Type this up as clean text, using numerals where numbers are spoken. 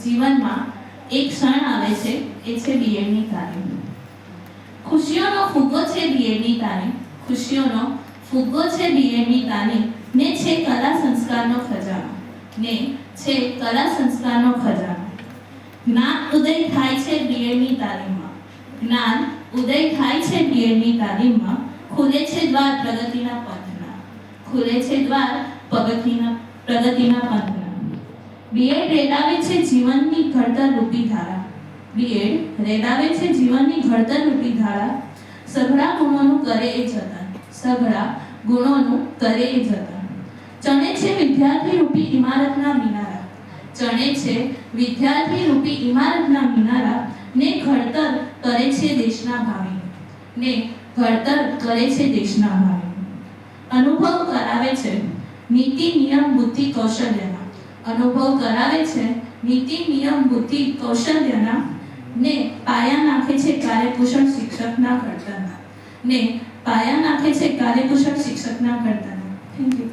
જીવનમાં એક ક્ષણ આવે છે, એ છે બીએડની તાલીમ. ખુશીઓનો ફુગ્ગો છે બીએડની તાલીમ, ખુશીઓનો ફુગ્ગો છે બીએડની તાલીમ, ને છે કલા સંસ્કારનો ખજાનો, ને છે કલા સંસ્કારનો ખજાનો. જ્ઞાન ઉદય થાય છે બીએડની તાલીમમાં, જ્ઞાન ઉદય થાય છે બીએડની તાલીમમાં. ખુલે છે દ્વાર પ્રગતિના પંથના, ખુલે છે દ્વાર પ્રગતિના પંથના. બીએડ રેલાવે છે જીવનની ઘડતર રૂપી ધારા, બીએડ રેલાવે છે જીવનની ઘડતર રૂપી ધારા. સઘળા ગુણોનું કરે એ જતન, સઘળા ગુણોનું કરે એ જતન. ચણે છે વિદ્યાર્થી રૂપી ઇમારતના મિનારા, ચણે છે વિદ્યાર્થી રૂપી ઇમારતના મિનારા. ને ઘડતર કરે છે દેશના ભાવિ, ને ઘડતર કરે છે દેશના ભાવિ. અનુભવ કરાવે છે નીતિ નિયમ બુદ્ધિ કૌશલ્યના, અનુભવ કરાવે છે નીતિ નિયમ બુદ્ધિ કૌશલ્યના. ને પાયા નાખે છે કાર્યકુશળ શિક્ષકના ઘડતરના, ને પાયા નાખે છે કાર્યકુશળ શિક્ષકના ઘડતરના. Thank you.